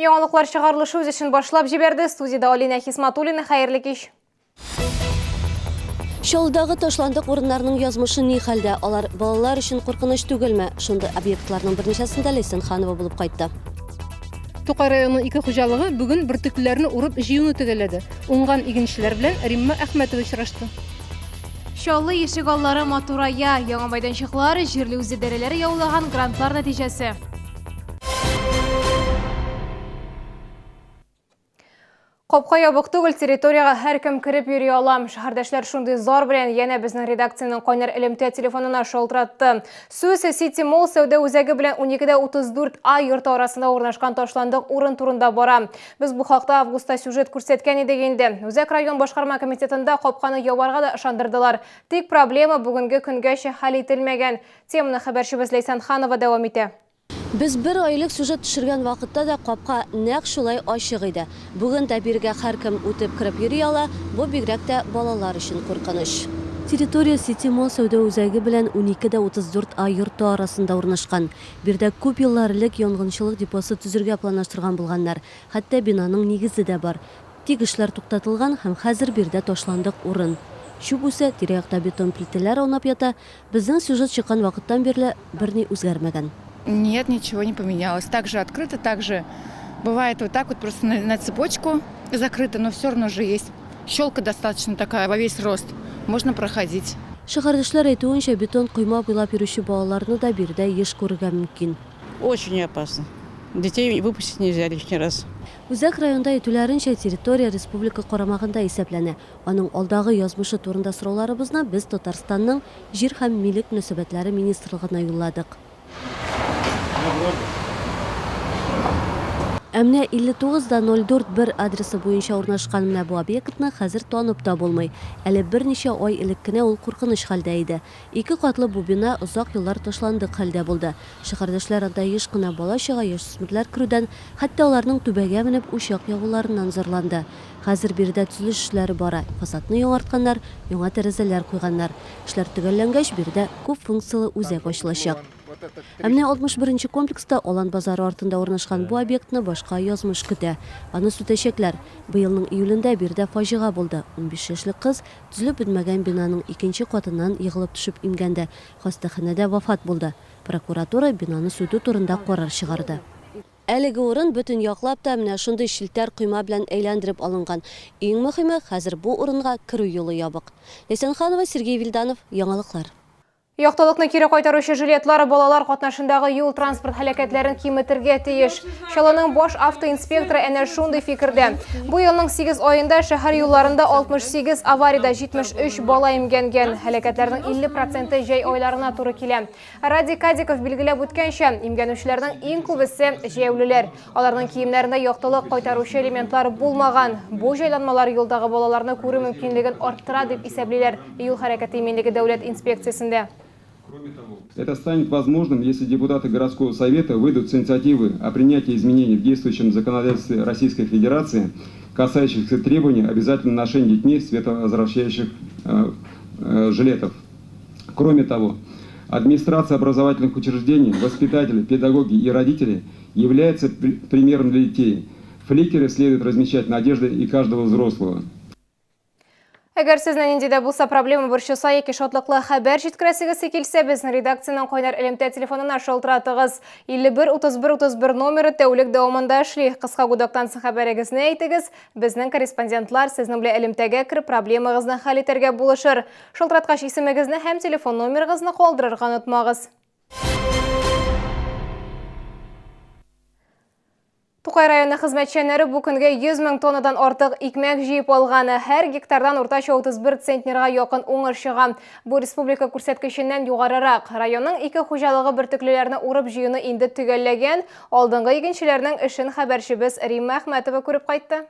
Яңалыклар чыгарылышы үз эшен башлап җибәрде. Студияда Алина Хисматуллина, хәерле кич. Шолдагы ташландык урыннарның язмышы ни хәлдә? Алар балалар өчен куркыныч түгелме? Шунда объектларның берничәсендә Лейсан Ханова булып кайтты. Тукай районының ике хуҗалыгы бүген бөртекләрне урып җыюны төгәлләде. Уңган игенчеләр белән Римма Әхмәтова очрашты. Шаллы ишек аллары матурая, яңа майданчыклары, җирле үзидарәләре яулаган грантлар нәтиҗәсе. Капка ябык түгел, территорияга һәркем кирип йөри алам. Шәһәрдәшләр шундый зар белән янә безнең редакциянең кайнар элемтә телефонына шалтыратты. Сүз City Mall сәүдә үзәге белән 12:34 йорты арасында урнашкан ташландык урын турында бара. Без бу хакта августта сюжет күрсәткән идек инде. Үзәк район башкарма комитетында капканы ябарга да ышандырдылар. Тик проблема бүгенге көнгәчә хәл ителмәгән. Теманы хәбәрчебез Лейсан Ханова дәвам итә. Без бер айлык сюжет төшергән вакытта да капка нәкъ шулай ачык иде. Бүген дә биргә һәркем үтеп кирип йөри ала, бу бигрәк тә балалар өчен куркыныч. Территория City Mall сәүдә үзәге белән 12:34 йорты арасында урнашкан. Бирдә күп еллар элек янгынчылык депосы төзергә планлаштырган булганнар. Хәтта бинаның нигезе дә бар. Тик эшләр туктатылган һәм хәзер бирдә ташландык урын. Чүп үсә, тирә-якта бетон плитәләр аунап ята. Безнең сюжет чыккан вакыттан бирле берни үзгәрмәгән. Нет, ничего не поменялось. Так же открыто, так же бывает вот так вот просто на цепочку закрыто, но все равно же есть. Щелка достаточно такая во весь рост. Можно проходить. Шәһәрдәшләр әйтүенчә, бетон койма буйлап йөрүче балаларны да бирдә еш күрергә мөмкин. Очень опасно. Детей выпустить нельзя лишний раз. Үзәк районда әйтүләренчә, территория республика карамагында исәпләнә. Аның алдагы язмышы турында сорауларыбызны без Татарстанның җир һәм милек мөнәсәбәтләре министрлыгына юлладык. Әмнә 59-04 адресы буенча урнашкан менә бу объектны хәзер танып та булмый. Әле берничә ай элек кенә ул куркыныч хәлдә иде. Ике катлы бу бина озак еллар ташландык хәлдә булды. Шәһәрдәшләр анда еш кына бала-чага, яшьсмерләр керүдән, хәтта аларның түбәгә менеп учак ягуларыннан зарланды. Хәзер бирдә төзелеш эшләре бара. Фасадны яңартканнар, яңа тәрәзәләр куйганнар. Эшләр төгәлләнгәч, бирдә күп функциялы үзәк ачылачак. Әмнә 61-нче комплекста Алан базары артында урнашкан бу объектны башка язмыш көтә. Аны сүтәчәкләр. Быелның июлендә бирдә фаҗига булды. 15 яшьлек кыз төзелеп бетмәгән бинаның икенче катыннан егылып төшеп имгәндә. Хастаханәдә вафат булды. Прокуратура бинаны сүтү турында карар чыгарды. Әлеге урын бөтен яклап та менә шундый шилтәр койма белән әйләндереп алынган. Иң мөһиме, хәзер бу урынга кирү юлы ябык. Лейсан Ханова, Сергей Вильданов, яңалыклар. Яктылыкны кире кайтаручы жилетлары балалар катнашындагы юл транспорт һәлакәтләрен киметергә тиеш. Шаланың баш автоинспекторы әнә шундый фикердә. Бу елның 8 аенда шәһәр юлларында 68 авариядә 73 бала имгәнгән. Һәлакәтләрнең 50% җәй айларына туры килә. Ради Кадиков билгеләп үткәнчә, имгәнүчеләрнең иң күбесе җәяүлеләр. Аларның киемнәрендә яктылык кайтаручы элементлар булмаган. Бу җайланмалар юлдагы балаларны күрү мөмкинлеген арттыра дип исәплиләр юл хәрәкәте иминлеге дәүләт инспекциясендә. Это станет возможным, если депутаты городского совета выйдут с инициативы о принятии изменений в действующем законодательстве Российской Федерации, касающихся требований обязательного ношения детьми световозвращающих жилетов. Кроме того, администрация образовательных учреждений, воспитатели, педагоги и родители являются примером для детей. Фликеры следует размещать на одежде и каждого взрослого. Әгәр сезнең инде дә булса проблема борчыса яки шатлыклы хәбәр җиткерәсегез килсә, безнең редакциянең кайнар элемтә телефонына шалтыратыгыз. 51-31-31 номеры тәүлек дәвамында эшли. Кыска гудоктан соң хәбәрегезне әйтегез. Безнең корреспондентлар сезнең белән элемтәгә кирип проблемагызны хәл итәргә булышыр. Шалтыраткач исемегезне һәм телефон номерыгызны калдырырга онытмагыз. Тукай районы хезмәтчәннәре бу көнгә 100 мең тоннадан артык икмәк җыеп алганы. Һәр гектардан уртача 31 центнерга якын уңыш чыган. Бу республика күрсәткеченнән югарырак. Районның ике хуҗалыгы бөртеклеләрне урып җыюны инде төгәлләгән. Алдынгы игенчеләрнең эшен хәбәрчебез Римма Әхмәтова күреп кайтты.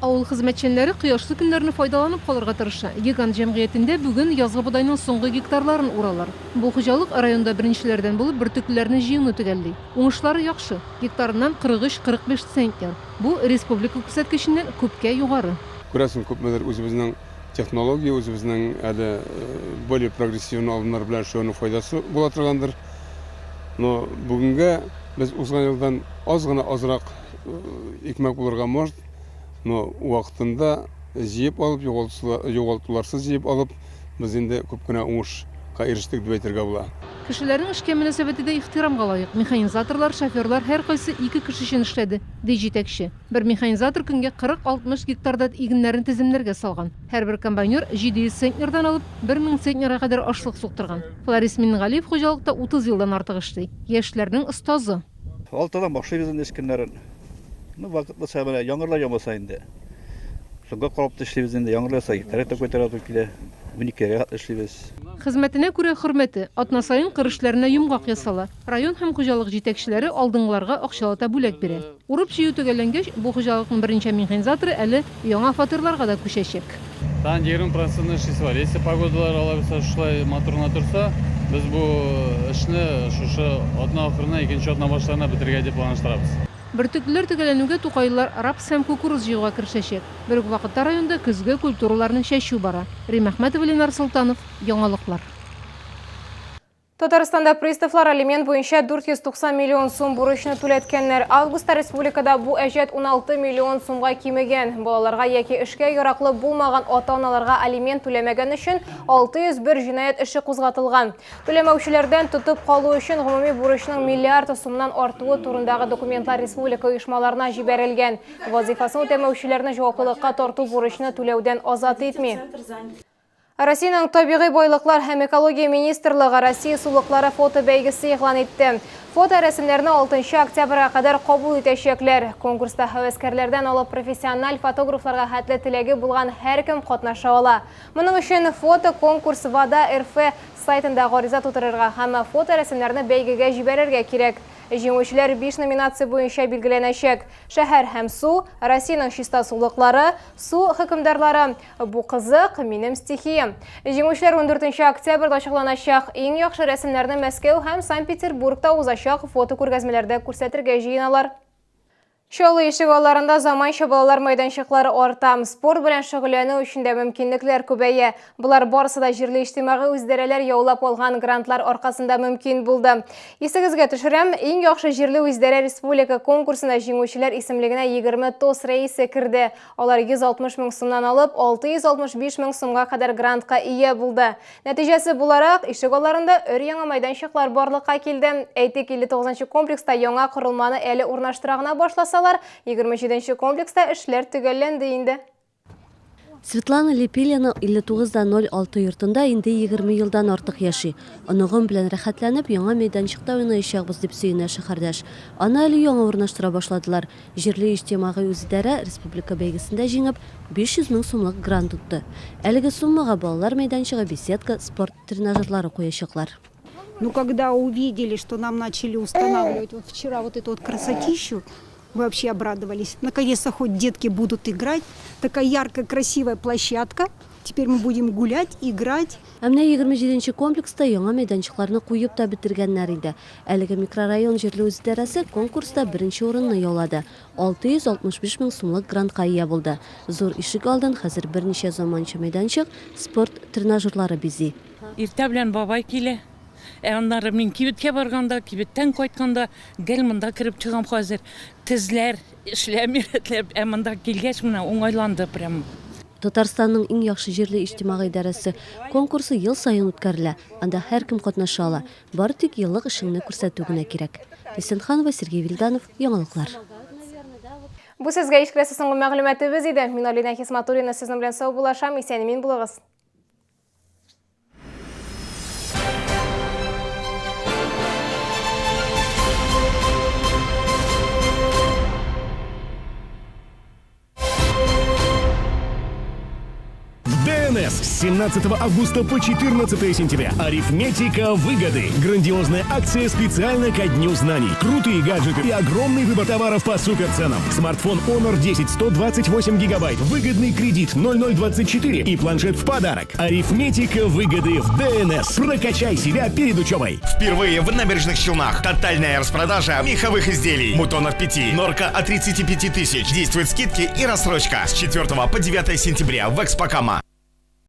Авыл хезмәтчәннәре кояшлы көннәрне файдаланып калырга тырыша. Гигант җәмгыятендә бүген язгы бодайның соңгы гектарларын уралар. Бу хуҗалык районда беренчеләрдән булып бөртеклеләрне җыюны төгәлли. Уңышлары яхшы. Гектарыннан 43-45 центнер. Бу республика күрсәткеченнән күпкә югары. Күрәсең, күпмедер үзебезнең технология, үзебезнең әле более прогрессивный алымнар белән шуның файдасы була торгандыр. Но бүгінгі біз узган жылдан аз гына азырақ икмәк булырга может, но вакытында җыеп алып, югалтуларсыз җыеп алып, без инде күп кенә уңышка ирештек дип әйтергә була. Кешеләрнең эшкә мөнәсәбәте дә ихтирамга лаек. Механизаторлар, шоферлар һәр кайсы 2 кеше өчен эшләде, ди җитәкче. Бер механизатор көнгә 40-60 гектарда игеннәрен теземләргә салган. Һәрбер комбайнер 700 центнердан алып 1000 центнерга кадәр ашлык суктырган. Флорис Мингалиев хуҗалыкта 30 елдан артык эшли. Яшьләрнең остазы. Алтыдан башлыйбыз инде эшкөннәрен. Вакытлы сәбәле яңгырлар ямаса инде. Шуңга карап эшлибез инде, яңгырласа, тәрәтә күтәрә килә. 12-гә эшлибез. Хезмәтенә күрә хөрмәте, атна сайын кырышларына йомгак ясала. Район һәм хуҗалык җитәкчеләре алдынгыларга акчалата бүләк бирә. Урып җыю төгәлләнгәч, бу хуҗалыкның беренче механизаторы әле яңа фатирларга да күчәчәк. Дан 20% эшлисе бар. Если погодалар алабызса, шулай моторна торса, без бу эшне шушы атна ахырына, икенче атна башларына бетергә дип планлаштырабыз. Бөртеклеләр төгәлләнүгә Тукайлар рапс һәм кукуруз җыюга керешәчәк. Бер үк вакытта районда көзге культураларны чәчү бара. Рим Әхмәтов, Ленар Солтанов, Яңалыклар. Татарстанда приставлар алимент буенча 490 миллион сум бурычны түләткәннәр. Августта республикада бу әҗәт 16 миллион сумга кимегән. Балаларга яки эшкә яраклы булмаган ата-аналарга алимент түләмәгән өчен 601 җинаять эше кузгатылган. Түләмәүчеләрдән тотып калу өчен гомуми бурычның миллиард сумнан артуы турындагы документлар республика оешмаларына җибәрелгән. Вазифасын үтәмәүчеләрне җаваплылыкка тарту бурычны түләүдән азат итми. Россиянең табигый байлыклар һәм экология министрлыгы Россия сулыклары фото бәйгесе игълан итте. Фото рәсемнәрне 6 октябрьгә кадәр кабул итәчәкләр. Конкурста һәвәскәрләрдән алып профессиональ фотографларга хәтле теләге булган һәркем катнаша ала. Моның өчен фото конкурс ВАДА РФ сайтында гариза тутырырга һәм фото рәсемнәрне бәйгегә җибәрергә кирәк. Җиңүчеләр 5 номинация буенча билгеләнәчәк. Шәһәр һәм су, Россиянең чиста сулыклары, су хөкемдарлары. Бу кызык, минем стихиям. Җиңүчеләр 14 октябрьдә ачыкланачак. Иң яхшы рәсемнәрне Мәскәү һәм Санкт-Петербургта узачак фото күргәзмәләрдә күрсәтергә җыеналар. Чаллы ишек алларында заманча балалар майданчыклары арта. Спорт белән шөгыльләнү өчен дә мөмкинлекләр күбәя. Булар барысы да җирле иҗтимагый үзидарәләр яулап алган грантлар аркасында мөмкин булды. Исегезгә төшерәм, иң яхшы җирле үзидарә республика конкурсына җиңүчеләр исемлегенә 20 ТОС рәисе кирде. Алар 160 мең сумнан алып 665 мең сумга кадәр грантка ия булды. Нәтиҗәсе буларак ишек алларында өр-яңа майданчыклар барлыкка килде. Әйтик, 59-нчы комплекста яңа корылманы әле урнаштыра гына башласа, 27-нче комплекста эшләр төгәлләнде инде. Светлана Лепилина 59-06 йортында инде 20 елдан артык яши. Оныгым белән рәхәтләнеп, яңа мәйданчыкта уйнаячакбыз дип сөенә шәһәрдәш. Аны әле яңа урнаштыра башладылар. Җирле иҗтимагый үзидарә республика бәйгесендә җиңеп 500 мең сумлык грант тотты. Әлеге суммага балалар мәйданчыгы, беседка, спорт тренажерлары куячаклар. Ну, когда увидели, что нам начали устанавливать вот вчера вот эту вот красотищу, вообще обрадовались. Наконец-то хоть детки будут играть. Такая яркая, красивая площадка. Теперь мы будем гулять, играть. Әмнә 27-нче комплекста яңа мәйданчыкларны куеп та бетергәннәр инде. Әлеге микрорайон җирле үзидарәсе конкурста беренче урынны яулады. 665 мең сумлык грантка ия булды. Зур ишек алдан хәзер берничә заманча мәйданчык, спорт тренажерлары бизи. Иртә белән бабай килә. Аннары мин кибеткә барганда, кибеттән кайтканда, гел монда кирип чыгам хәзер. Тезләр эшләмир, монда килгәч менә уңайланды прям. Татарстанның иң яхшы җирле иҗтимагый идарәсе конкурсы ел сайын үткәрелә. Анда һәркем катнаша ала. Бары тик еллык эшеңне күрсәтү генә кирәк. Лесенханова, Сергей Вильданов, Яңалыклар. Бу сезгә ишкәсе соңгы мәгълүматыбыз иде. Мин Алина Хисматуллина сезнең белән сау булашам. Исән-имин булыгыз. ДНС с 17 августа по 14 сентября. Арифметика выгоды. Грандиозная акция специально ко Дню знаний. Крутые гаджеты и огромный выбор товаров по суперценам. Смартфон Honor 10 128 гигабайт. Выгодный кредит 0024 и планшет в подарок. Арифметика выгоды в ДНС. Прокачай себя перед учебой. Впервые в Набережных Челнах. Тотальная распродажа меховых изделий. Мутонов 5. Норка от 35 тысяч. Действуют скидки и рассрочка с 4 по 9 сентября в Экспокама.